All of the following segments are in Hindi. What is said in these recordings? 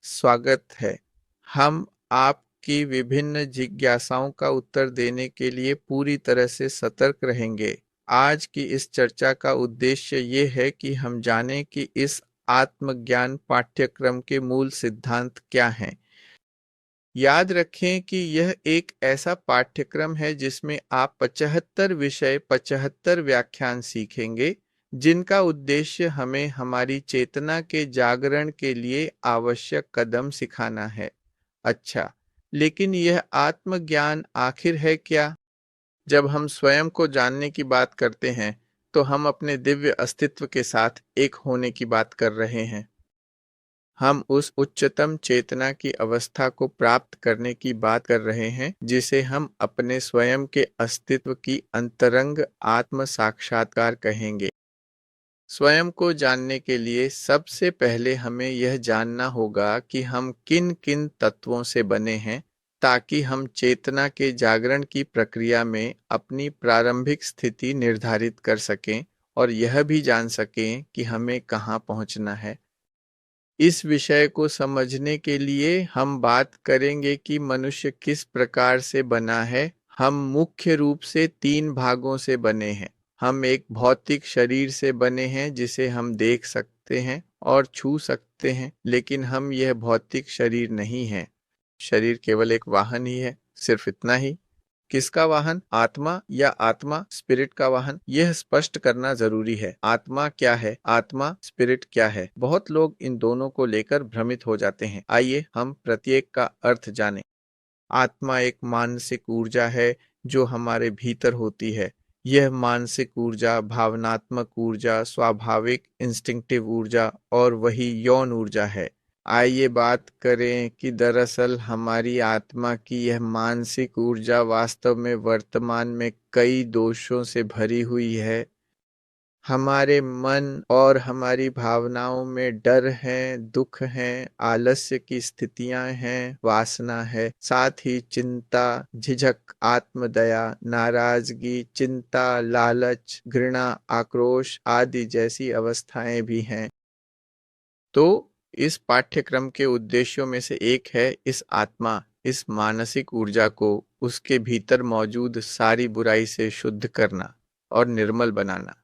स्वागत है। हम आपकी विभिन्न जिज्ञासाओं का उत्तर देने के लिए पूरी तरह से सतर्क रहेंगे। आज की इस चर्चा का उद्देश्य ये है कि हम जानें कि इस आत्मज्ञान पाठ्यक्रम के मूल सिद्धांत क्या हैं। याद रखें कि यह एक ऐसा पाठ्यक्रम है जिसमें आप 75 विषय 75 व्याख्यान सीखेंगे, जिनका उद्देश्य हमें हमारी चेतना के जागरण के लिए आवश्यक कदम सिखाना है। अच्छा, लेकिन यह आत्मज्ञान आखिर है क्या? जब हम स्वयं को जानने की बात करते हैं, तो हम अपने दिव्य अस्तित्व के साथ एक होने की बात कर रहे हैं। हम उस उच्चतम चेतना की अवस्था को प्राप्त करने की बात कर रहे हैं, जिसे हम अपने स्वयं के अस्तित्व की अंतरंग आत्म साक्षात्कार कहेंगे। स्वयं को जानने के लिए सबसे पहले हमें यह जानना होगा कि हम किन किन तत्वों से बने हैं, ताकि हम चेतना के जागरण की प्रक्रिया में अपनी प्रारंभिक स्थिति निर्धारित कर सकें और यह भी जान सकें कि हमें कहाँ पहुँचना है। इस विषय को समझने के लिए हम बात करेंगे कि मनुष्य किस प्रकार से बना है। हम मुख्य रूप से 3 भागों से बने हैं। हम एक भौतिक शरीर से बने हैं जिसे हम देख सकते हैं और छू सकते हैं, लेकिन हम यह भौतिक शरीर नहीं हैं। शरीर केवल एक वाहन ही है, सिर्फ इतना ही। किसका वाहन? आत्मा या आत्मा स्पिरिट का वाहन? यह स्पष्ट करना जरूरी है। आत्मा क्या है? आत्मा स्पिरिट क्या है? बहुत लोग इन दोनों को लेकर भ्रमित हो जाते हैं। आइए हम प्रत्येक का अर्थ जानें। आत्मा एक मानसिक ऊर्जा है जो हमारे भीतर होती है। यह मानसिक ऊर्जा, भावनात्मक ऊर्जा, स्वाभाविक इंस्टिंक्टिव ऊर्जा और वही यौन ऊर्जा है। आइए बात करें कि दरअसल हमारी आत्मा की यह मानसिक ऊर्जा वास्तव में वर्तमान में कई दोषों से भरी हुई है। हमारे मन और हमारी भावनाओं में डर है, दुख है, आलस्य की स्थितियां हैं, वासना है, साथ ही चिंता, झिझक, आत्मदया, नाराजगी, चिंता, लालच, घृणा, आक्रोश आदि जैसी अवस्थाएं भी हैं। तो इस पाठ्यक्रम के उद्देश्यों में से एक है इस मानसिक ऊर्जा को उसके भीतर मौजूद सारी बुराई से शुद्ध करना और निर्मल बनाना।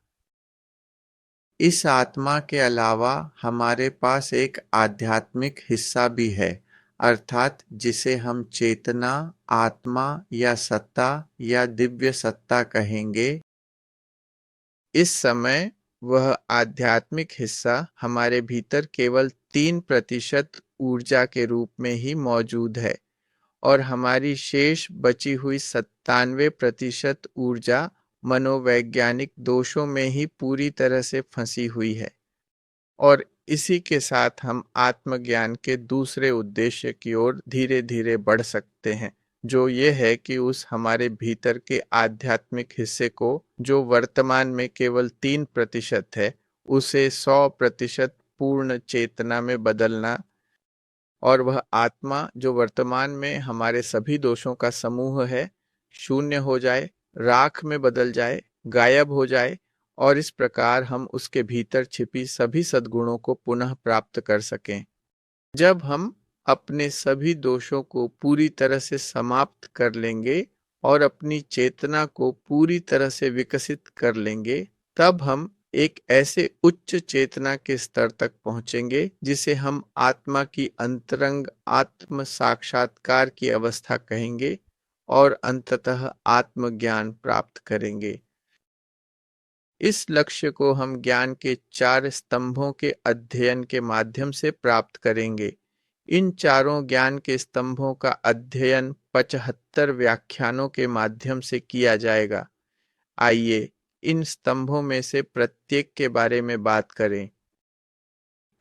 इस आत्मा के अलावा हमारे पास एक आध्यात्मिक हिस्सा भी है, अर्थात जिसे हम चेतना, आत्मा या सत्ता या दिव्य सत्ता कहेंगे। इस समय वह आध्यात्मिक हिस्सा हमारे भीतर केवल 3% ऊर्जा के रूप में ही मौजूद है और हमारी शेष बची हुई 97% ऊर्जा मनोवैज्ञानिक दोषों में ही पूरी तरह से फंसी हुई है। और इसी के साथ हम आत्मज्ञान के दूसरे उद्देश्य की ओर धीरे धीरे बढ़ सकते हैं, जो ये है कि उस हमारे भीतर के आध्यात्मिक हिस्से को, जो वर्तमान में केवल 3% है, उसे 100% पूर्ण चेतना में बदलना और वह आत्मा जो वर्तमान में हमारे सभी दोषों का समूह है, शून्य हो जाए, राख में बदल जाए, गायब हो जाए और इस प्रकार हम उसके भीतर छिपी सभी सद्गुणों को पुनः प्राप्त कर सकें। जब हम अपने सभी दोषों को पूरी तरह से समाप्त कर लेंगे और अपनी चेतना को पूरी तरह से विकसित कर लेंगे, तब हम एक ऐसे उच्च चेतना के स्तर तक पहुंचेंगे जिसे हम आत्मा की अंतरंग आत्म साक्षात्कार की अवस्था कहेंगे और अंततः आत्मज्ञान प्राप्त करेंगे। इस लक्ष्य को हम ज्ञान के 4 स्तंभों के अध्ययन के माध्यम से प्राप्त करेंगे। इन चारों ज्ञान के स्तंभों का अध्ययन 75 व्याख्यानों के माध्यम से किया जाएगा। आइए इन स्तंभों में से प्रत्येक के बारे में बात करें।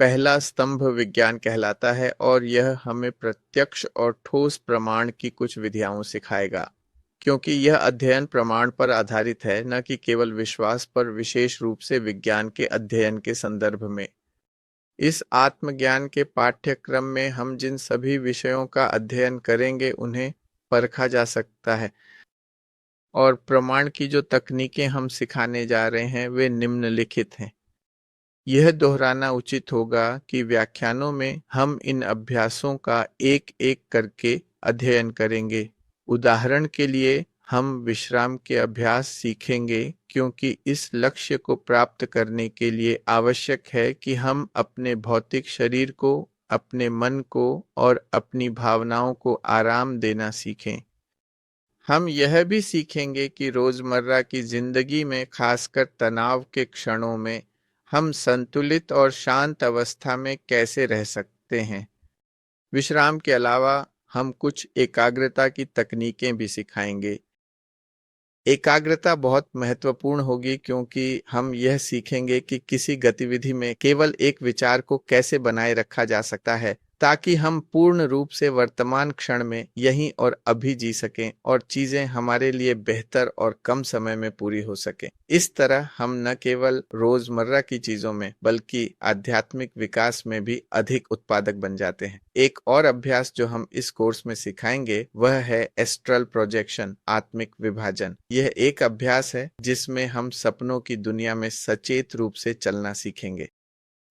पहला स्तंभ विज्ञान कहलाता है और यह हमें प्रत्यक्ष और ठोस प्रमाण की कुछ विधियाओं सिखाएगा, क्योंकि यह अध्ययन प्रमाण पर आधारित है, न कि केवल विश्वास पर, विशेष रूप से विज्ञान के अध्ययन के संदर्भ में। इस आत्मज्ञान के पाठ्यक्रम में हम जिन सभी विषयों का अध्ययन करेंगे उन्हें परखा जा सकता है और प्रमाण की जो तकनीकें हम सिखाने जा रहे हैं वे निम्नलिखित हैं। यह दोहराना उचित होगा कि व्याख्यानों में हम इन अभ्यासों का एक-एक करके अध्ययन करेंगे। उदाहरण के लिए हम विश्राम के अभ्यास सीखेंगे क्योंकि इस लक्ष्य को प्राप्त करने के लिए आवश्यक है कि हम अपने भौतिक शरीर को, अपने मन को और अपनी भावनाओं को आराम देना सीखें। हम यह भी सीखेंगे कि रोजमर्रा की जिंदगी में, खासकर तनाव के क्षणों में, हम संतुलित और शांत अवस्था में कैसे रह सकते हैं। विश्राम के अलावा हम कुछ एकाग्रता की तकनीकें भी सिखाएंगे। एकाग्रता बहुत महत्वपूर्ण होगी क्योंकि हम यह सीखेंगे कि किसी गतिविधि में केवल एक विचार को कैसे बनाए रखा जा सकता है ताकि हम पूर्ण रूप से वर्तमान क्षण में यहीं और अभी जी सकें और चीजें हमारे लिए बेहतर और कम समय में पूरी हो सकें। इस तरह हम न केवल रोजमर्रा की चीजों में बल्कि आध्यात्मिक विकास में भी अधिक उत्पादक बन जाते हैं। एक और अभ्यास जो हम इस कोर्स में सिखाएंगे वह है एस्ट्रल प्रोजेक्शन, आत्मिक विभाजन। यह एक अभ्यास है जिसमें हम सपनों की दुनिया में सचेत रूप से चलना सीखेंगे।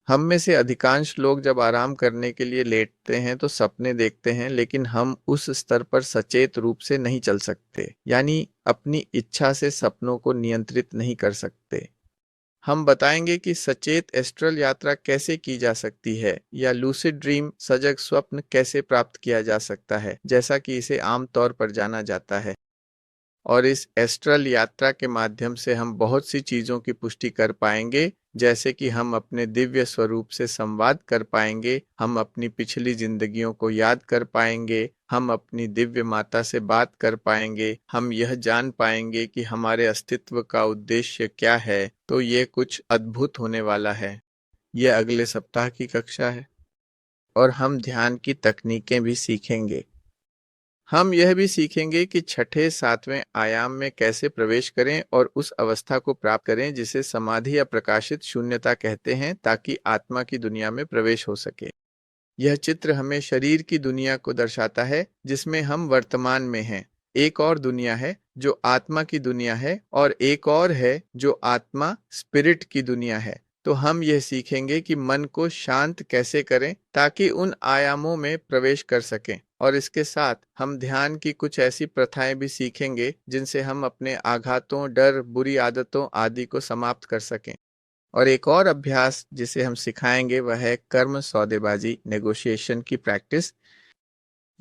हम में से अधिकांश लोग जब आराम करने के लिए लेटते हैं तो सपने देखते हैं, लेकिन हम उस स्तर पर सचेत रूप से नहीं चल सकते, यानी अपनी इच्छा से सपनों को नियंत्रित नहीं कर सकते। हम बताएंगे कि सचेत एस्ट्रल यात्रा कैसे की जा सकती है या लूसिड ड्रीम, सजग स्वप्न कैसे प्राप्त किया जा सकता है, जैसा कि इसे आमतौर पर जाना जाता है। और इस एस्ट्रल यात्रा के माध्यम से हम बहुत सी चीजों की पुष्टि कर पाएंगे, जैसे कि हम अपने दिव्य स्वरूप से संवाद कर पाएंगे, हम अपनी पिछली जिंदगियों को याद कर पाएंगे, हम अपनी दिव्य माता से बात कर पाएंगे, हम यह जान पाएंगे कि हमारे अस्तित्व का उद्देश्य क्या है। तो ये कुछ अद्भुत होने वाला है। यह अगले सप्ताह की कक्षा है और हम ध्यान की तकनीकें भी सीखेंगे। हम यह भी सीखेंगे कि छठे सातवें आयाम में कैसे प्रवेश करें और उस अवस्था को प्राप्त करें जिसे समाधि या प्रकाशित शून्यता कहते हैं, ताकि आत्मा की दुनिया में प्रवेश हो सके। यह चित्र हमें शरीर की दुनिया को दर्शाता है जिसमें हम वर्तमान में हैं। एक और दुनिया है जो आत्मा की दुनिया है और एक और है जो आत्मा स्पिरिट की दुनिया है। तो हम यह सीखेंगे कि मन को शांत कैसे करें ताकि उन आयामों में प्रवेश कर सकें, और इसके साथ हम ध्यान की कुछ ऐसी प्रथाएं भी सीखेंगे जिनसे हम अपने आघातों, डर, बुरी आदतों आदि को समाप्त कर सकें। और एक और अभ्यास जिसे हम सिखाएंगे वह है कर्म सौदेबाजी, नेगोशिएशन की प्रैक्टिस।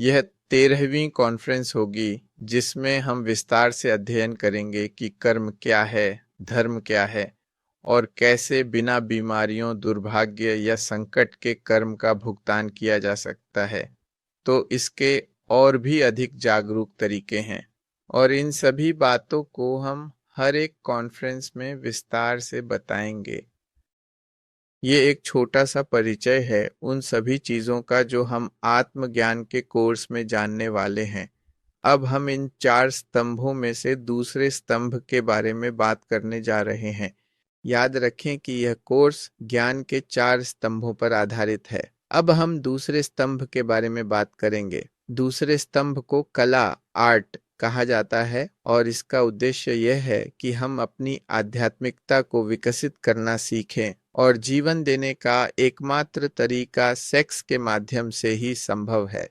यह 13वीं कॉन्फ्रेंस होगी जिसमें हम विस्तार से अध्ययन करेंगे कि कर्म क्या है, धर्म क्या है और कैसे बिना बीमारियों, दुर्भाग्य या संकट के कर्म का भुगतान किया जा सकता है। तो इसके और भी अधिक जागरूक तरीके हैं और इन सभी बातों को हम हर एक कॉन्फ्रेंस में विस्तार से बताएंगे। ये एक छोटा सा परिचय है उन सभी चीजों का जो हम आत्मज्ञान के कोर्स में जानने वाले हैं। अब हम इन 4 स्तंभों में से दूसरे स्तंभ के बारे में बात करने जा रहे हैं। याद रखें कि यह कोर्स ज्ञान के 4 स्तंभों पर आधारित है। अब हम दूसरे स्तंभ के बारे में बात करेंगे। दूसरे स्तंभ को कला, आर्ट कहा जाता है और इसका उद्देश्य यह है कि हम अपनी आध्यात्मिकता को विकसित करना सीखें और जीवन देने का एकमात्र तरीका सेक्स के माध्यम से ही संभव है।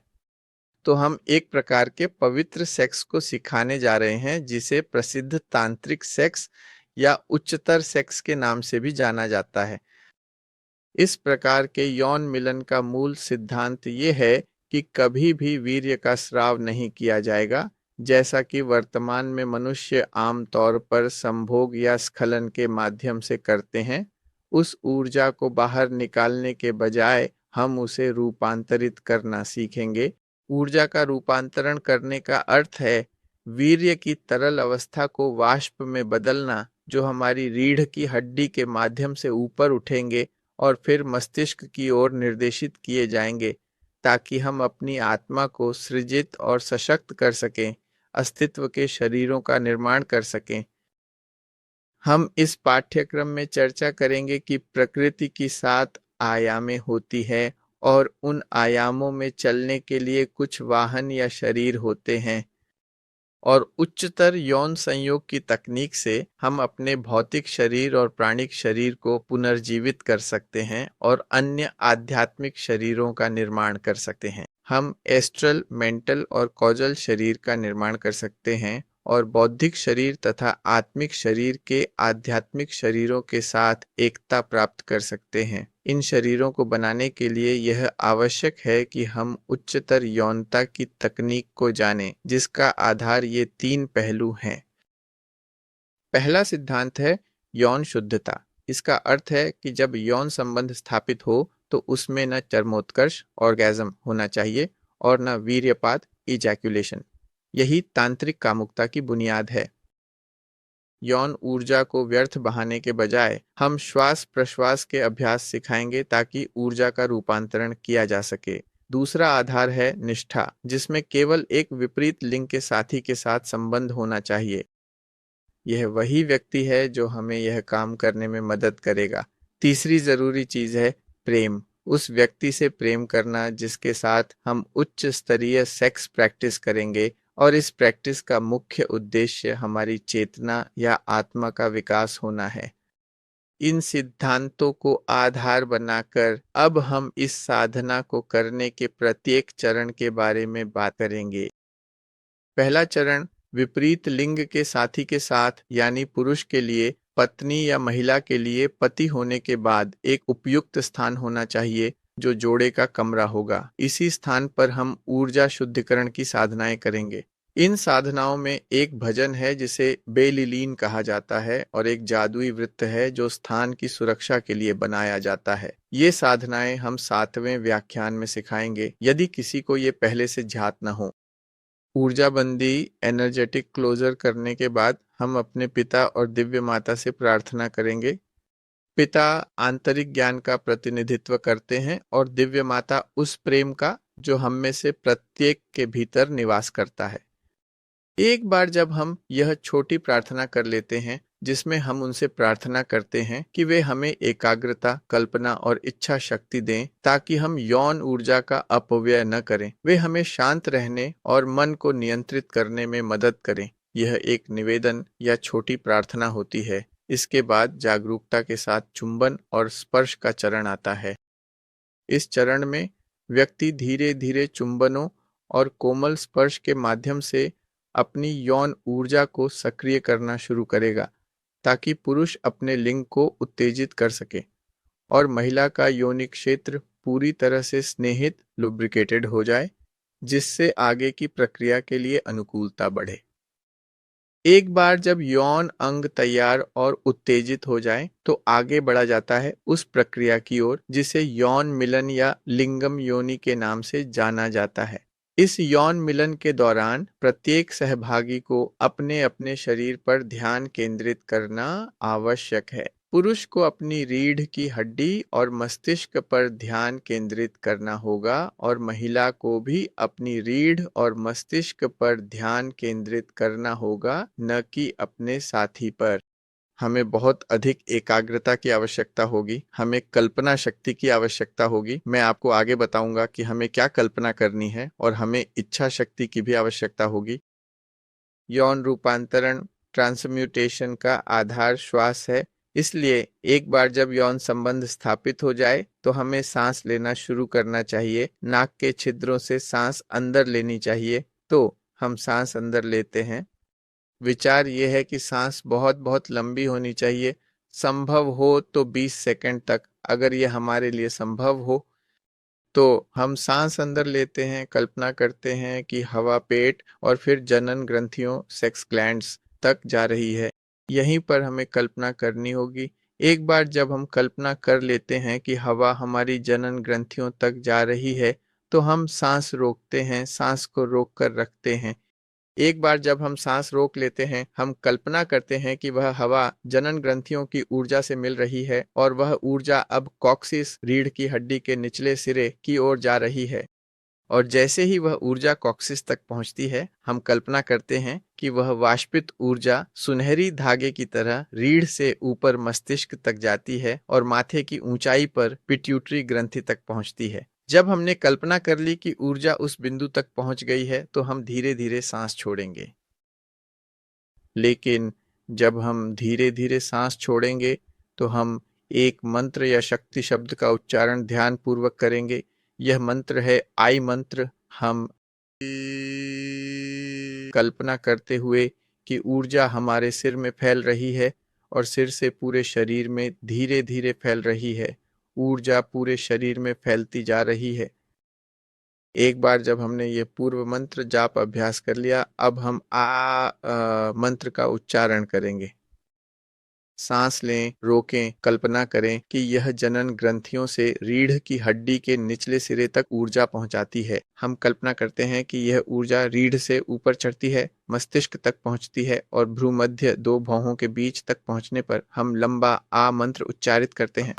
तो हम एक प्रकार के पवित्र सेक्स को सिखाने जा रहे हैं जिसे प्रसिद्ध तांत्रिक सेक्स या उच्चतर सेक्स के नाम से भी जाना जाता है। इस प्रकार के यौन मिलन का मूल सिद्धांत ये है कि कभी भी वीर्य का स्राव नहीं किया जाएगा, जैसा कि वर्तमान में मनुष्य आमतौर पर संभोग या स्खलन के माध्यम से करते हैं। उस ऊर्जा को बाहर निकालने के बजाय हम उसे रूपांतरित करना सीखेंगे। ऊर्जा का रूपांतरण करने का अर्थ है वीर्य की तरल अवस्था को वाष्प में बदलना, जो हमारी रीढ़ की हड्डी के माध्यम से ऊपर उठेंगे और फिर मस्तिष्क की ओर निर्देशित किए जाएंगे, ताकि हम अपनी आत्मा को सृजित और सशक्त कर सकें, अस्तित्व के शरीरों का निर्माण कर सकें। हम इस पाठ्यक्रम में चर्चा करेंगे कि प्रकृति की 7 आयामें होती है और उन आयामों में चलने के लिए कुछ वाहन या शरीर होते हैं। और उच्चतर यौन संयोग की तकनीक से हम अपने भौतिक शरीर और प्राणिक शरीर को पुनर्जीवित कर सकते हैं और अन्य आध्यात्मिक शरीरों का निर्माण कर सकते हैं। हम एस्ट्रल, मेंटल और कॉजल शरीर का निर्माण कर सकते हैं और बौद्धिक शरीर तथा आत्मिक शरीर के आध्यात्मिक शरीरों के साथ एकता प्राप्त कर सकते हैं। इन शरीरों को बनाने के लिए यह आवश्यक है कि हम उच्चतर यौनता की तकनीक को जानें, जिसका आधार ये 3 पहलू हैं। पहला सिद्धांत है यौन शुद्धता। इसका अर्थ है कि जब यौन संबंध स्थापित हो तो उसमें न चरमोत्कर्ष ऑर्गेज्म होना चाहिए और न वीर्यपात इजैक्यूलेशन। यही तांत्रिक कामुकता की बुनियाद है। यौन ऊर्जा को व्यर्थ बहाने के बजाय हम श्वास प्रश्वास के अभ्यास सिखाएंगे ताकि ऊर्जा का रूपांतरण किया जा सके। दूसरा आधार है निष्ठा, जिसमें केवल एक विपरीत लिंग के साथी के साथ संबंध होना चाहिए। यह वही व्यक्ति है जो हमें यह काम करने में मदद करेगा। तीसरी जरूरी चीज है प्रेम। उस व्यक्ति से प्रेम करना जिसके साथ हम उच्च स्तरीय सेक्स प्रैक्टिस करेंगे, और इस प्रैक्टिस का मुख्य उद्देश्य हमारी चेतना या आत्मा का विकास होना है। इन सिद्धांतों को आधार बनाकर अब हम इस साधना को करने के प्रत्येक चरण के बारे में बात करेंगे। पहला चरण, विपरीत लिंग के साथी के साथ यानी पुरुष के लिए पत्नी या महिला के लिए पति होने के बाद एक उपयुक्त स्थान होना चाहिए जो जोड़े का कमरा होगा। इसी स्थान पर हम ऊर्जा शुद्धिकरण की साधनाएं करेंगे। इन साधनाओं में एक भजन है जिसे बेलिलीन कहा जाता है और एक जादुई वृत्त है जो स्थान की सुरक्षा के लिए बनाया जाता है। ये साधनाएं हम 7वें व्याख्यान में सिखाएंगे, यदि किसी को ये पहले से ज्ञात न हो। ऊर्जाबंदी एनर्जेटिक क्लोजर करने के बाद हम अपने पिता और दिव्य माता से प्रार्थना करेंगे। पिता आंतरिक ज्ञान का प्रतिनिधित्व करते हैं और दिव्य माता उस प्रेम का जो हम में से प्रत्येक के भीतर निवास करता है। एक बार जब हम यह छोटी प्रार्थना कर लेते हैं जिसमें हम उनसे प्रार्थना करते हैं कि वे हमें एकाग्रता, कल्पना और इच्छा शक्ति दें ताकि हम यौन ऊर्जा का अपव्यय न करें, वे हमें शांत रहने और मन को नियंत्रित करने में मदद करें। यह एक निवेदन या छोटी प्रार्थना होती है। इसके बाद जागरूकता के साथ चुंबन और स्पर्श का चरण आता है। इस चरण में व्यक्ति धीरे धीरे चुंबनों और कोमल स्पर्श के माध्यम से अपनी यौन ऊर्जा को सक्रिय करना शुरू करेगा ताकि पुरुष अपने लिंग को उत्तेजित कर सके और महिला का योनि क्षेत्र पूरी तरह से स्नेहित, लुब्रिकेटेड हो जाए, जिससे आगे की प्रक्रिया के लिए अनुकूलता बढ़े। एक बार जब यौन अंग तैयार और उत्तेजित हो जाए तो आगे बढ़ा जाता है उस प्रक्रिया की ओर जिसे यौन मिलन या लिंगम योनि के नाम से जाना जाता है। इस यौन मिलन के दौरान प्रत्येक सहभागी को अपने अपने शरीर पर ध्यान केंद्रित करना आवश्यक है। पुरुष को अपनी रीढ़ की हड्डी और मस्तिष्क पर ध्यान केंद्रित करना होगा और महिला को भी अपनी रीढ़ और मस्तिष्क पर ध्यान केंद्रित करना होगा, न कि अपने साथी पर। हमें बहुत अधिक एकाग्रता की आवश्यकता होगी, हमें कल्पना शक्ति की आवश्यकता होगी। मैं आपको आगे बताऊंगा कि हमें क्या कल्पना करनी है, और हमें इच्छा शक्ति की भी आवश्यकता होगी। यौन रूपांतरण, ट्रांसम्यूटेशन का आधार श्वास है। इसलिए एक बार जब यौन संबंध स्थापित हो जाए तो हमें सांस लेना शुरू करना चाहिए। नाक के छिद्रों से सांस अंदर लेनी चाहिए। तो हम सांस अंदर लेते हैं। विचार यह है कि सांस बहुत बहुत लंबी होनी चाहिए, संभव हो तो 20 सेकंड तक। अगर यह हमारे लिए संभव हो तो हम सांस अंदर लेते हैं, कल्पना करते हैं कि हवा पेट और फिर जनन ग्रंथियों, सेक्स ग्लैंड्स तक जा रही है। यहीं पर हमें कल्पना करनी होगी। एक बार जब हम कल्पना कर लेते हैं कि हवा हमारी जनन ग्रंथियों तक जा रही है तो हम सांस रोकते हैं, सांस को रोक कर रखते हैं। एक बार जब हम सांस रोक लेते हैं, हम कल्पना करते हैं कि वह हवा जनन ग्रंथियों की ऊर्जा से मिल रही है और वह ऊर्जा अब कॉक्सिस, रीढ़ की हड्डी के निचले सिरे की ओर जा रही है। और जैसे ही वह ऊर्जा कॉक्सिस तक पहुंचती है, हम कल्पना करते हैं कि वह वाष्पित ऊर्जा सुनहरी धागे की तरह रीढ़ से ऊपर मस्तिष्क तक जाती है और माथे की ऊंचाई पर पिट्यूटरी ग्रंथि तक पहुंचती है। जब हमने कल्पना कर ली कि ऊर्जा उस बिंदु तक पहुंच गई है तो हम धीरे धीरे सांस छोड़ेंगे। लेकिन जब हम धीरे धीरे सांस छोड़ेंगे तो हम एक मंत्र या शक्ति शब्द का उच्चारण ध्यान पूर्वक करेंगे। यह मंत्र है आई मंत्र। हम कल्पना करते हुए कि ऊर्जा हमारे सिर में फैल रही है और सिर से पूरे शरीर में धीरे धीरे फैल रही है। ऊर्जा पूरे शरीर में फैलती जा रही है। एक बार जब हमने ये पूर्व मंत्र जाप अभ्यास कर लिया, अब हम मंत्र का उच्चारण करेंगे। सांस लें, रोकें, कल्पना करें कि यह जनन ग्रंथियों से रीढ़ की हड्डी के निचले सिरे तक ऊर्जा पहुंचाती है। हम कल्पना करते हैं कि यह ऊर्जा रीढ़ से ऊपर चढ़ती है, मस्तिष्क तक पहुंचती है और भ्रूमध्य दो भौहों के बीच तक पहुंचने पर हम लंबा आ मंत्र उच्चारित करते हैं।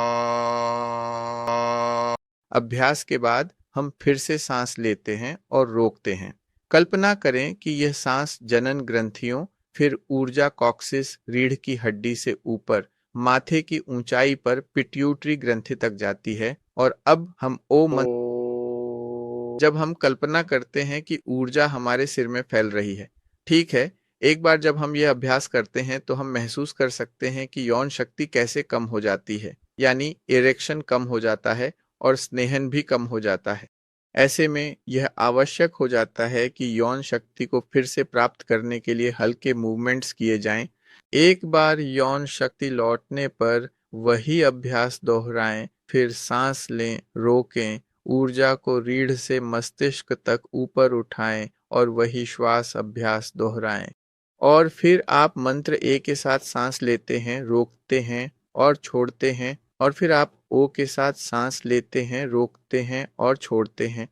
अभ्यास के बाद हम फिर से सांस लेते हैं और रोकते हैं। कल्पना करें कि यह सांस जनन ग्रंथियों, फिर ऊर्जा कॉक्सिस रीढ़ की हड्डी से ऊपर माथे की ऊंचाई पर पिट्यूटरी ग्रंथि तक जाती है और अब हम ओ मंत्र जब हम कल्पना करते हैं कि ऊर्जा हमारे सिर में फैल रही है। ठीक है, एक बार जब हम यह अभ्यास करते हैं तो हम महसूस कर सकते हैं कि यौन शक्ति कैसे कम हो जाती है, यानी इरेक्शन कम हो जाता है और स्नेहन भी कम हो जाता है। ऐसे में यह आवश्यक हो जाता है कि यौन शक्ति को फिर से प्राप्त करने के लिए हल्के मूवमेंट्स किए जाएं। एक बार यौन शक्ति लौटने पर वही अभ्यास दोहराएं, फिर सांस लें, रोकें, ऊर्जा को रीढ़ से मस्तिष्क तक ऊपर उठाएं और वही श्वास अभ्यास दोहराएं। और फिर आप मंत्र ए के साथ सांस लेते हैं, रोकते हैं और छोड़ते हैं, और फिर आप ओ के साथ सांस लेते हैं, रोकते हैं और छोड़ते हैं।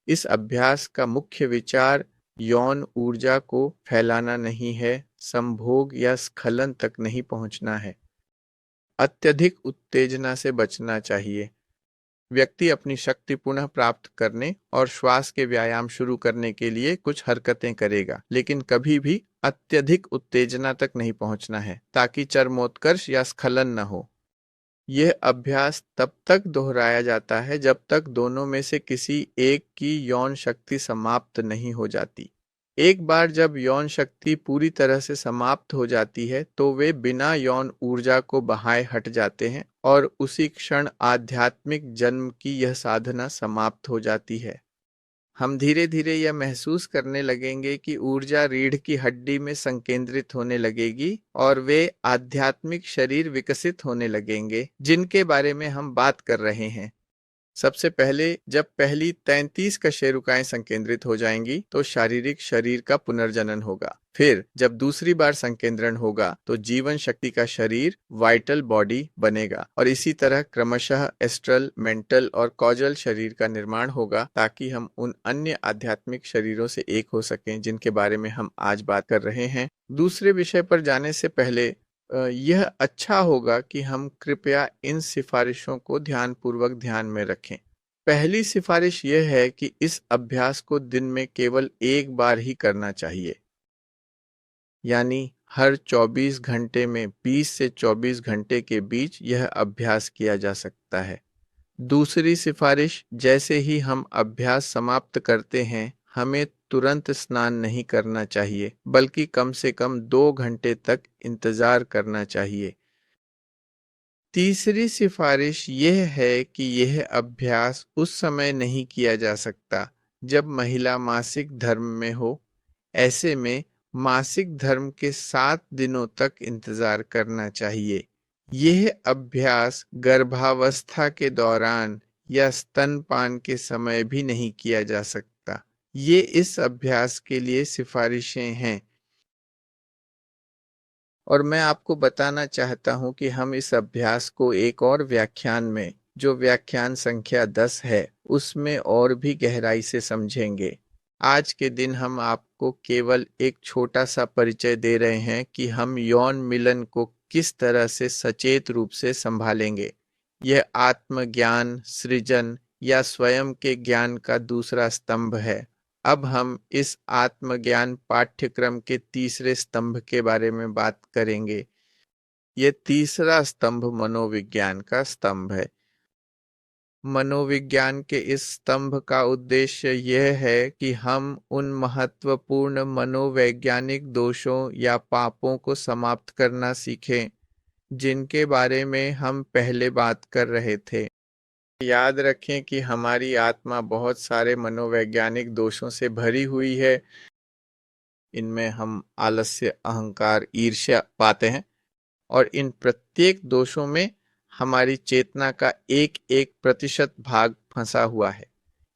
इस अभ्यास का मुख्य विचार यौन ऊर्जा को फैलाना नहीं है, संभोग या स्खलन तक नहीं पहुंचना है। अत्यधिक उत्तेजना से बचना चाहिए। व्यक्ति अपनी शक्ति पुनः प्राप्त करने और श्वास के व्यायाम शुरू करने के लिए कुछ हरकतें करेगा, लेकिन कभी भी अत्यधिक उत्तेजना तक नहीं पहुंचना है ताकि चरमोत्कर्ष या स्खलन न हो। यह अभ्यास तब तक दोहराया जाता है जब तक दोनों में से किसी एक की यौन शक्ति समाप्त नहीं हो जाती। एक बार जब यौन शक्ति पूरी तरह से समाप्त हो जाती है तो वे बिना यौन ऊर्जा को बहाए हट जाते हैं और उसी क्षण आध्यात्मिक जन्म की यह साधना समाप्त हो जाती है। हम धीरे धीरे यह महसूस करने लगेंगे कि ऊर्जा रीढ़ की हड्डी में संकेंद्रित होने लगेगी और वे आध्यात्मिक शरीर विकसित होने लगेंगे जिनके बारे में हम बात कर रहे हैं। सबसे पहले जब पहली 33 कशेरुकाएं संकेंद्रित हो जाएंगी तो शारीरिक शरीर का पुनर्जनन होगा। फिर जब दूसरी बार संकेंद्रण होगा तो जीवन शक्ति का शरीर वाइटल बॉडी बनेगा और इसी तरह क्रमशः एस्ट्रल, मेंटल और कॉजल शरीर का निर्माण होगा ताकि हम उन अन्य आध्यात्मिक शरीरों से एक हो सकें जिनके बारे में हम आज बात कर रहे हैं। दूसरे विषय पर जाने से पहले यह अच्छा होगा कि हम कृपया इन सिफारिशों को ध्यानपूर्वक ध्यान में रखें। पहली सिफारिश यह है कि इस अभ्यास को दिन में केवल एक बार ही करना चाहिए, यानी हर 24 घंटे में 20 से 24 घंटे के बीच यह अभ्यास किया जा सकता है। दूसरी सिफारिश, जैसे ही हम अभ्यास समाप्त करते हैं हमें तुरंत स्नान नहीं करना चाहिए, बल्कि कम से कम 2 घंटे तक इंतजार करना चाहिए। तीसरी सिफारिश यह है कि यह अभ्यास उस समय नहीं किया जा सकता जब महिला मासिक धर्म में हो। ऐसे में मासिक धर्म के 7 दिनों तक इंतजार करना चाहिए। यह अभ्यास गर्भावस्था के दौरान या स्तनपान के समय भी नहीं किया जा सकता। ये इस अभ्यास के लिए सिफारिशें हैं और मैं आपको बताना चाहता हूं कि हम इस अभ्यास को एक और व्याख्यान में, जो व्याख्यान संख्या 10 है, उसमें और भी गहराई से समझेंगे। आज के दिन हम आपको केवल एक छोटा सा परिचय दे रहे हैं कि हम यौन मिलन को किस तरह से सचेत रूप से संभालेंगे। यह आत्मज्ञान, सृजन या स्वयं के ज्ञान का दूसरा स्तंभ है। अब हम इस आत्मज्ञान पाठ्यक्रम के तीसरे स्तंभ के बारे में बात करेंगे। ये तीसरा स्तंभ मनोविज्ञान का स्तंभ है। मनोविज्ञान के इस स्तंभ का उद्देश्य यह है कि हम उन महत्वपूर्ण मनोवैज्ञानिक दोषों या पापों को समाप्त करना सीखें जिनके बारे में हम पहले बात कर रहे थे। याद रखें कि हमारी आत्मा बहुत सारे मनोवैज्ञानिक दोषों से भरी हुई है। इनमें हम आलस्य, अहंकार, ईर्ष्या पाते हैं और इन प्रत्येक दोषों में हमारी चेतना का एक एक प्रतिशत भाग फंसा हुआ है।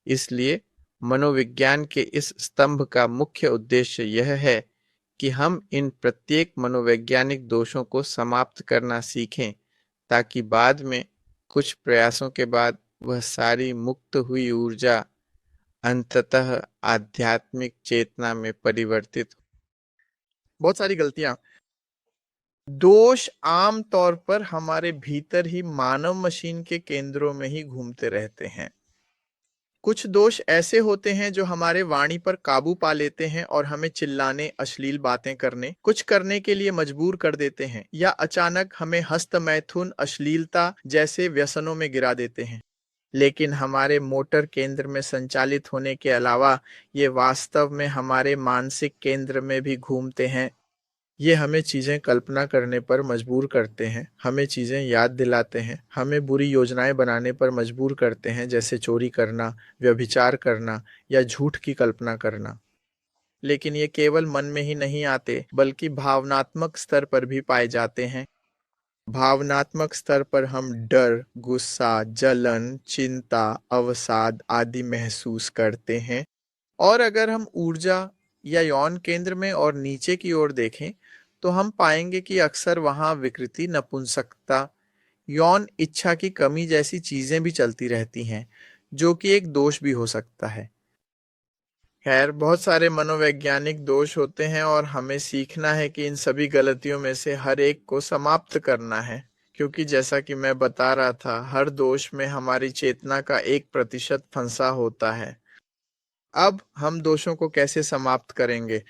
इसलिए मनोविज्ञान के इस स्तंभ का मुख्य उद्देश्य यह है कि हम इन प्रत्येक मनोवैज्ञानिक दोषों को समाप्त करना सीखें ताकि बाद में कुछ प्रयासों के बाद वह सारी मुक्त हुई ऊर्जा अंततः आध्यात्मिक चेतना में परिवर्तित हो। बहुत सारी गलतियां, दोष आम तौर पर हमारे भीतर ही मानव मशीन के केंद्रों में ही घूमते रहते हैं। कुछ दोष ऐसे होते हैं जो हमारे वाणी पर काबू पा लेते हैं और हमें चिल्लाने, अश्लील बातें करने, कुछ करने के लिए मजबूर कर देते हैं या अचानक हमें हस्त मैथुन, अश्लीलता जैसे व्यसनों में गिरा देते हैं। लेकिन हमारे मोटर केंद्र में संचालित होने के अलावा ये वास्तव में हमारे मानसिक केंद्र में भी घूमते हैं। ये हमें चीजें कल्पना करने पर मजबूर करते हैं, हमें चीजें याद दिलाते हैं, हमें बुरी योजनाएं बनाने पर मजबूर करते हैं, जैसे चोरी करना, व्यभिचार करना या झूठ की कल्पना करना। लेकिन ये केवल मन में ही नहीं आते, बल्कि भावनात्मक स्तर पर भी पाए जाते हैं। भावनात्मक स्तर पर हम डर, गुस्सा, जलन, चिंता, अवसाद आदि महसूस करते हैं। और अगर हम ऊर्जा या यौन केंद्र में और नीचे की ओर देखें तो हम पाएंगे कि अक्सर वहां विकृति, नपुंसकता, यौन इच्छा की कमी जैसी चीजें भी चलती रहती हैं, जो कि एक दोष भी हो सकता है। खैर, बहुत सारे मनोवैज्ञानिक दोष होते हैं और हमें सीखना है कि इन सभी गलतियों में से हर एक को समाप्त करना है, क्योंकि जैसा कि मैं बता रहा था, हर दोष में हमारी चेतना का 1% फंसा होता है। अब हम दोषों को कैसे समाप्त करेंगे?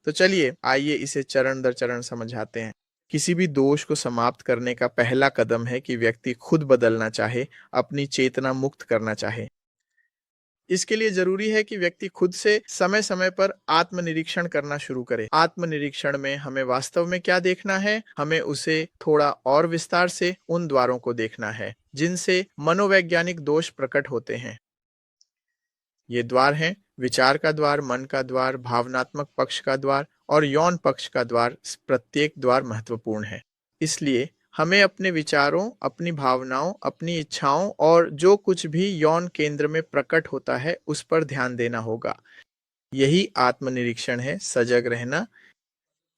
तो चलिए आइए इसे चरण दर चरण समझाते हैं। किसी भी दोष को समाप्त करने का पहला कदम है कि व्यक्ति खुद बदलना चाहे, अपनी चेतना मुक्त करना चाहे। इसके लिए जरूरी है कि व्यक्ति खुद से समय समय पर आत्मनिरीक्षण करना शुरू करे। आत्मनिरीक्षण में हमें वास्तव में क्या देखना है, हमें उसे थोड़ा और विस्तार से उन द्वारों को देखना है जिनसे मनोवैज्ञानिक दोष प्रकट होते हैं। ये द्वार हैं विचार का द्वार, मन का द्वार, भावनात्मक पक्ष का द्वार और यौन पक्ष का द्वार। प्रत्येक द्वार महत्वपूर्ण है। इसलिए हमें अपने विचारों, अपनी भावनाओं, अपनी इच्छाओं और जो कुछ भी यौन केंद्र में प्रकट होता है उस पर ध्यान देना होगा। यही आत्मनिरीक्षण है, सजग रहना।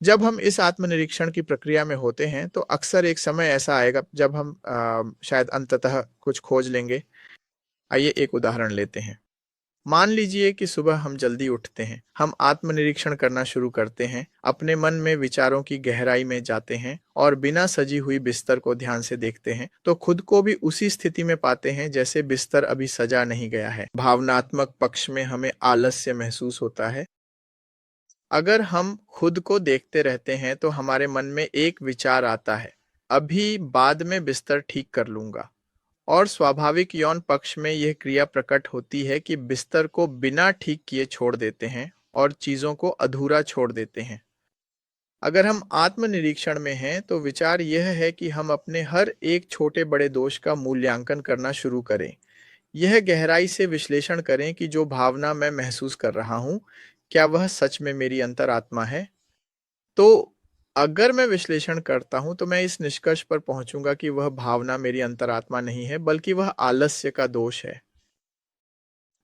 जब हम इस आत्मनिरीक्षण की प्रक्रिया में होते हैं तो अक्सर एक समय ऐसा आएगा जब हम शायद अंततः कुछ खोज लेंगे। आइए एक उदाहरण लेते हैं। मान लीजिए कि सुबह हम जल्दी उठते हैं, हम आत्मनिरीक्षण करना शुरू करते हैं, अपने मन में विचारों की गहराई में जाते हैं और बिना सजी हुई बिस्तर को ध्यान से देखते हैं तो खुद को भी उसी स्थिति में पाते हैं जैसे बिस्तर अभी सजा नहीं गया है। भावनात्मक पक्ष में हमें आलस्य महसूस होता है। अगर हम खुद को देखते रहते हैं तो हमारे मन में एक विचार आता है, अभी बाद में बिस्तर ठीक कर लूंगा। और स्वाभाविक यौन पक्ष में यह क्रिया प्रकट होती है कि बिस्तर को बिना ठीक किए छोड़ देते हैं और चीजों को अधूरा छोड़ देते हैं। अगर हम आत्मनिरीक्षण में हैं तो विचार यह है कि हम अपने हर एक छोटे बड़े दोष का मूल्यांकन करना शुरू करें। यह गहराई से विश्लेषण करें कि जो भावना मैं महसूस कर रहा हूं, क्या वह सच में मेरी अंतरात्मा है। तो अगर मैं विश्लेषण करता हूं तो मैं इस निष्कर्ष पर पहुंचूंगा कि वह भावना मेरी अंतरात्मा नहीं है, बल्कि वह आलस्य का दोष है।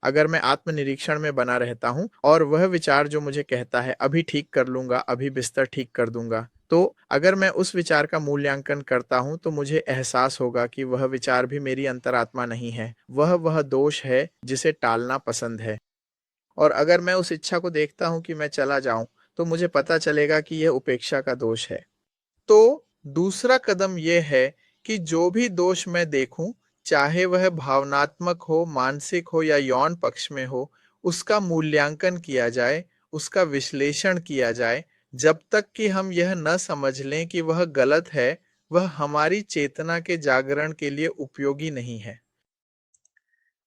अगर मैं आत्मनिरीक्षण में बना रहता हूं और वह विचार जो मुझे कहता है अभी ठीक कर लूंगा, अभी बिस्तर ठीक कर दूंगा, तो अगर मैं उस विचार का मूल्यांकन करता हूं तो मुझे एहसास होगा कि वह विचार भी मेरी अंतरात्मा नहीं है, वह दोष है जिसे टालना पसंद है। और अगर मैं उस इच्छा को देखता हूं कि मैं चला जाऊं, तो मुझे पता चलेगा कि यह उपेक्षा का दोष है। तो दूसरा कदम यह है कि जो भी दोष मैं देखूं, चाहे वह भावनात्मक हो, मानसिक हो या यौन पक्ष में हो, उसका मूल्यांकन किया जाए, उसका विश्लेषण किया जाए, जब तक कि हम यह न समझ लें कि वह गलत है, वह हमारी चेतना के जागरण के लिए उपयोगी नहीं है।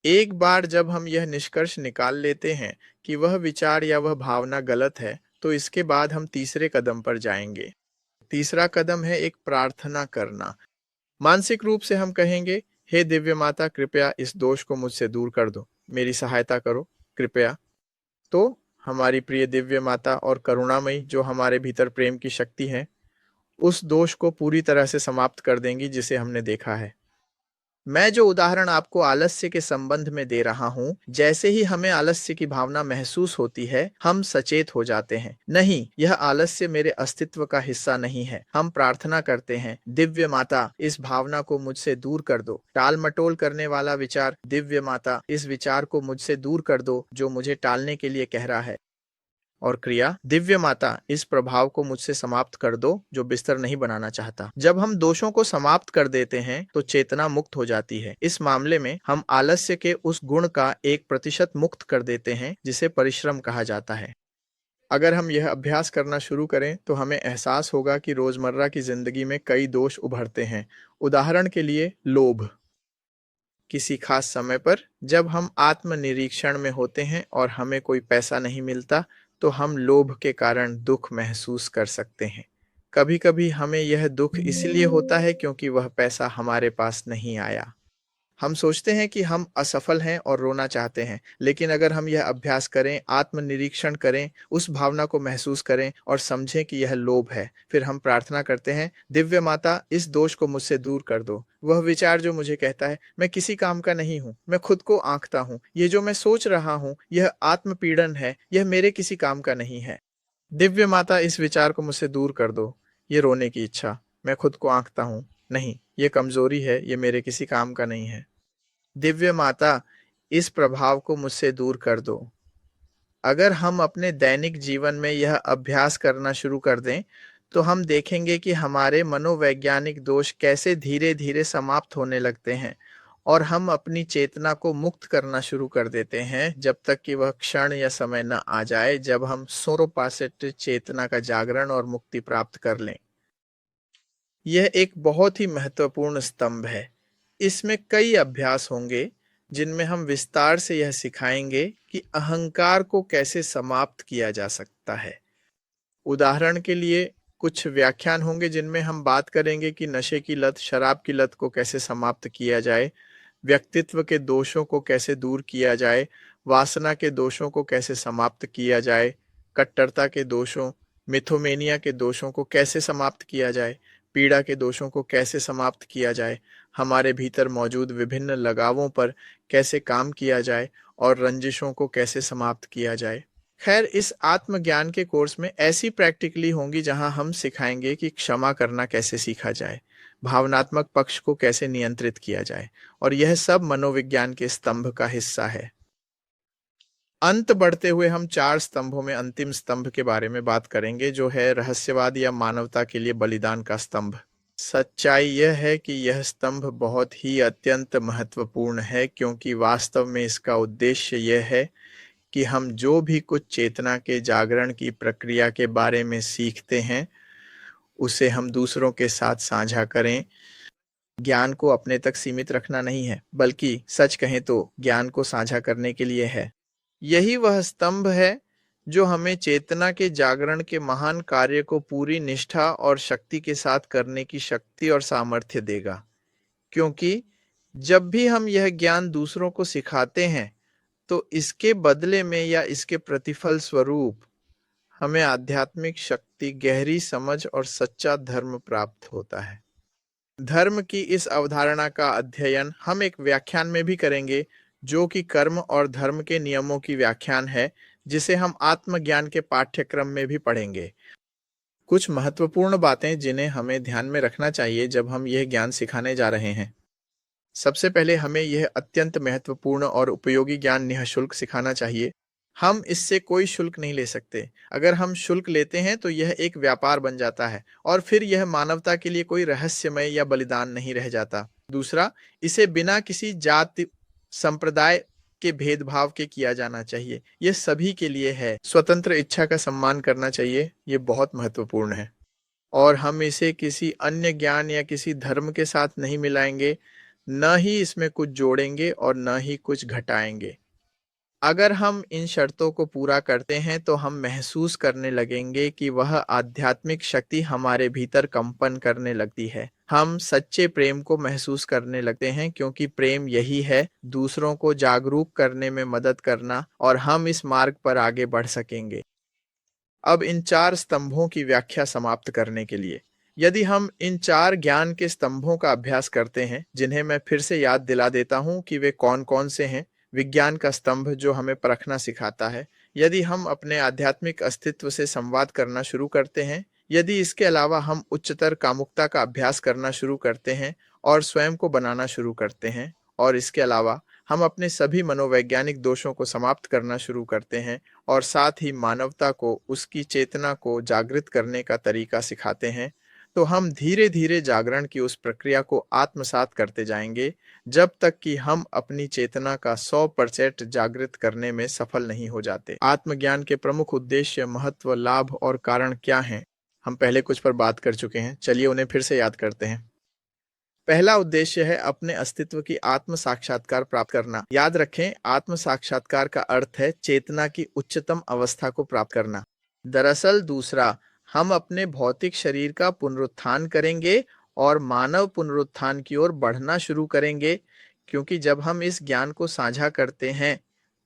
एक बार जब हम यह निष्कर्ष निकाल लेते हैं कि वह विचार या वह भावना गलत है, तो इसके बाद हम तीसरे कदम पर जाएंगे। तीसरा कदम है एक प्रार्थना करना। मानसिक रूप से हम कहेंगे, हे दिव्य माता, कृपया इस दोष को मुझसे दूर कर दो, मेरी सहायता करो, कृपया। तो हमारी प्रिय दिव्य माता और करुणामयी, जो हमारे भीतर प्रेम की शक्ति है, उस दोष को पूरी तरह से समाप्त कर देंगी जिसे हमने देखा है। मैं जो उदाहरण आपको आलस्य के संबंध में दे रहा हूँ, जैसे ही हमें आलस्य की भावना महसूस होती है, हम सचेत हो जाते हैं। नहीं, यह आलस्य मेरे अस्तित्व का हिस्सा नहीं है। हम प्रार्थना करते हैं, दिव्य माता, इस भावना को मुझसे दूर कर दो। टाल मटोल करने वाला विचार, दिव्य माता, इस विचार को मुझसे दूर कर दो जो मुझे टालने के लिए कह रहा है। और क्रिया, दिव्य माता, इस प्रभाव को मुझसे समाप्त कर दो जो बिस्तर नहीं बनाना चाहता। जब हम दोषों को समाप्त कर देते हैं तो चेतना मुक्त हो जाती है। इस मामले में हम आलस्य के उस गुण का 1% मुक्त कर देते हैं जिसे परिश्रम कहा जाता है। अगर हम यह अभ्यास करना शुरू करें तो हमें एहसास होगा कि रोजमर्रा की जिंदगी में कई दोष उभरते हैं। उदाहरण के लिए लोभ। किसी खास समय पर जब हम आत्मनिरीक्षण में होते हैं और हमें कोई पैसा नहीं मिलता, तो हम लोभ के कारण दुख महसूस कर सकते हैं। कभी-कभी हमें यह दुख इसलिए होता है क्योंकि वह पैसा हमारे पास नहीं आया। हम सोचते हैं कि हम असफल हैं और रोना चाहते हैं, लेकिन अगर हम यह अभ्यास करें, आत्मनिरीक्षण करें, उस भावना को महसूस करें और समझें कि यह लोभ है, फिर हम प्रार्थना करते हैं, दिव्य माता, इस दोष को मुझसे दूर कर दो। वह विचार जो मुझे कहता है, मैं किसी काम का नहीं हूँ, मैं खुद को आंकता हूँ, ये जो मैं सोच रहा हूँ, यह आत्मपीड़न है, यह मेरे किसी काम का नहीं है। दिव्य माता, इस विचार को मुझसे दूर कर दो। ये रोने की इच्छा, मैं खुद को आंकता हूँ, नहीं, ये कमजोरी है, ये मेरे किसी काम का नहीं है। दिव्य माता, इस प्रभाव को मुझसे दूर कर दो। अगर हम अपने दैनिक जीवन में यह अभ्यास करना शुरू कर दें, तो हम देखेंगे कि हमारे मनोवैज्ञानिक दोष कैसे धीरे-धीरे समाप्त होने लगते हैं और हम अपनी चेतना को मुक्त करना शुरू कर देते हैं, जब तक कि वह क्षण या समय न आ जाए जब हम सोरोपासेट चेतना का जागरण और मुक्ति प्राप्त कर लें। यह एक बहुत ही महत्वपूर्ण स्तंभ है। इसमें कई अभ्यास होंगे जिनमें हम विस्तार से यह सिखाएंगे कि अहंकार को कैसे समाप्त किया जा सकता है। उदाहरण के लिए कुछ व्याख्यान होंगे जिनमें हम बात करेंगे कि नशे की लत, शराब की लत को कैसे समाप्त किया जाए, व्यक्तित्व के दोषों को कैसे दूर किया जाए, वासना के दोषों को कैसे समाप्त किया जाए, कट्टरता के दोषों, मिथोमेनिया के दोषों को कैसे समाप्त किया जाए, पीड़ा के दोषों को कैसे समाप्त किया जाए, हमारे भीतर मौजूद विभिन्न लगावों पर कैसे काम किया जाए और रंजिशों को कैसे समाप्त किया जाए। खैर, इस आत्मज्ञान के कोर्स में ऐसी प्रैक्टिकली होंगी जहां हम सिखाएंगे कि क्षमा करना कैसे सीखा जाए, भावनात्मक पक्ष को कैसे नियंत्रित किया जाए, और यह सब मनोविज्ञान के स्तंभ का हिस्सा है। अंत बढ़ते हुए हम 4 स्तंभों में अंतिम स्तंभ के बारे में बात करेंगे, जो है रहस्यवाद या मानवता के लिए बलिदान का स्तंभ। सच्चाई यह है कि यह स्तंभ बहुत ही अत्यंत महत्वपूर्ण है, क्योंकि वास्तव में इसका उद्देश्य यह है कि हम जो भी कुछ चेतना के जागरण की प्रक्रिया के बारे में सीखते हैं, उसे हम दूसरों के साथ साझा करें। ज्ञान को अपने तक सीमित रखना नहीं है, बल्कि सच कहें तो ज्ञान को साझा करने के लिए है। यही वह स्तंभ है जो हमें चेतना के जागरण के महान कार्य को पूरी निष्ठा और शक्ति के साथ करने की शक्ति और सामर्थ्य देगा। क्योंकि जब भी हम यह ज्ञान दूसरों को सिखाते हैं, तो इसके बदले में या इसके प्रतिफल स्वरूप हमें आध्यात्मिक शक्ति, गहरी समझ और सच्चा धर्म प्राप्त होता है। धर्म की इस अवधारणा का अध्ययन हम एक व्याख्यान में भी करेंगे, जो कि कर्म और धर्म के नियमों की व्याख्यान है, जिसे हम आत्मज्ञान के पाठ्यक्रम में भी पढ़ेंगे। कुछ महत्वपूर्ण बातें जिन्हें हमें ध्यान में रखना चाहिए जब हम यह ज्ञान सिखाने जा रहे हैं। सबसे पहले हमें यह अत्यंत महत्वपूर्ण और उपयोगी ज्ञान निःशुल्क सिखाना चाहिए। हम इससे कोई शुल्क नहीं ले सकते। अगर हम शुल्क लेते हैं तो यह एक व्यापार बन जाता है और फिर यह मानवता के लिए कोई रहस्यमय या बलिदान नहीं रह जाता। दूसरा, इसे बिना किसी जाति, संप्रदाय के भेदभाव के किया जाना चाहिए। यह सभी के लिए है। स्वतंत्र इच्छा का सम्मान करना चाहिए। यह बहुत महत्वपूर्ण है। और हम इसे किसी अन्य ज्ञान या किसी धर्म के साथ नहीं मिलाएंगे। न ही इसमें कुछ जोड़ेंगे और न ही कुछ घटाएंगे। अगर हम इन शर्तों को पूरा करते हैं तो हम महसूस करने लगेंगे कि वह आध्यात्मिक शक्ति हमारे भीतर कंपन करने लगती है। हम सच्चे प्रेम को महसूस करने लगते हैं, क्योंकि प्रेम यही है, दूसरों को जागरूक करने में मदद करना, और हम इस मार्ग पर आगे बढ़ सकेंगे। अब इन चार स्तंभों की व्याख्या समाप्त करने के लिए, यदि हम इन चार ज्ञान के स्तंभों का अभ्यास करते हैं, जिन्हें मैं फिर से याद दिला देता हूं कि वे कौन कौन से हैं। विज्ञान का स्तंभ जो हमें परखना सिखाता है, यदि हम अपने आध्यात्मिक अस्तित्व से संवाद करना शुरू करते हैं, यदि इसके अलावा हम उच्चतर कामुकता का अभ्यास करना शुरू करते हैं और स्वयं को बनाना शुरू करते हैं, और इसके अलावा हम अपने सभी मनोवैज्ञानिक दोषों को समाप्त करना शुरू करते हैं और साथ ही मानवता को उसकी चेतना को जागृत करने का तरीका सिखाते हैं, तो हम धीरे धीरे जागरण की उस प्रक्रिया को आत्मसात करते जाएंगे, जब तक कि हम अपनी चेतना का 100% जागृत करने में सफल नहीं हो जाते। आत्मज्ञान के प्रमुख उद्देश्य, महत्व, लाभ और कारण क्या हैं? हम पहले कुछ पर बात कर चुके हैं, चलिए उन्हें फिर से याद करते हैं। पहला उद्देश्य है अपने अस्तित्व की आत्म साक्षात्कार प्राप्त करना। याद रखें, आत्म साक्षात्कार का अर्थ है चेतना की उच्चतम अवस्था को प्राप्त करना। दरअसल दूसरा, हम अपने भौतिक शरीर का पुनरुत्थान करेंगे और मानव पुनरुत्थान की ओर बढ़ना शुरू करेंगे, क्योंकि जब हम इस ज्ञान को साझा करते हैं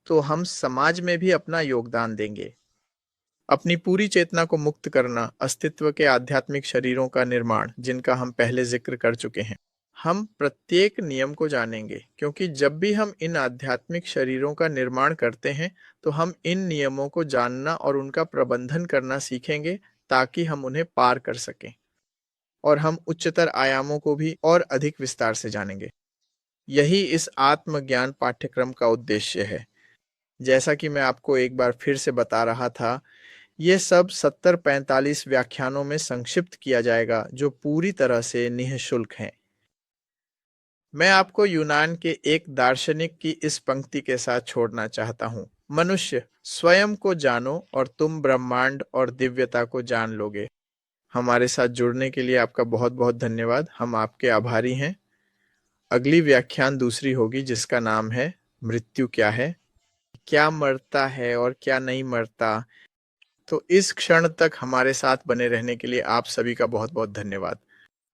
तो हम समाज में भी अपना योगदान देंगे। अपनी पूरी चेतना को मुक्त करना, अस्तित्व के आध्यात्मिक शरीरों का निर्माण, जिनका हम पहले जिक्र कर चुके हैं। हम प्रत्येक नियम को जानेंगे, क्योंकि जब भी हम इन आध्यात्मिक शरीरों का निर्माण करते हैं तो हम इन नियमों को जानना और उनका प्रबंधन करना सीखेंगे, ताकि हम उन्हें पार कर सकें, और हम उच्चतर आयामों को भी और अधिक विस्तार से जानेंगे। यही इस आत्मज्ञान पाठ्यक्रम का उद्देश्य है। जैसा कि मैं आपको एक बार फिर से बता रहा था, ये सब 70-45 व्याख्यानों में संक्षिप्त किया जाएगा, जो पूरी तरह से निःशुल्क हैं। मैं आपको यूनान के एक दार्शनिक की इस पंक्ति के साथ छोड़ना चाहता हूँ: मनुष्य, स्वयं को जानो और तुम ब्रह्मांड और दिव्यता को जान लोगे। हमारे साथ जुड़ने के लिए आपका बहुत बहुत धन्यवाद। हम आपके आभारी हैं। अगली व्याख्यान दूसरी होगी, जिसका नाम है मृत्यु क्या है, क्या मरता है और क्या नहीं मरता। तो इस क्षण तक हमारे साथ बने रहने के लिए आप सभी का बहुत बहुत धन्यवाद।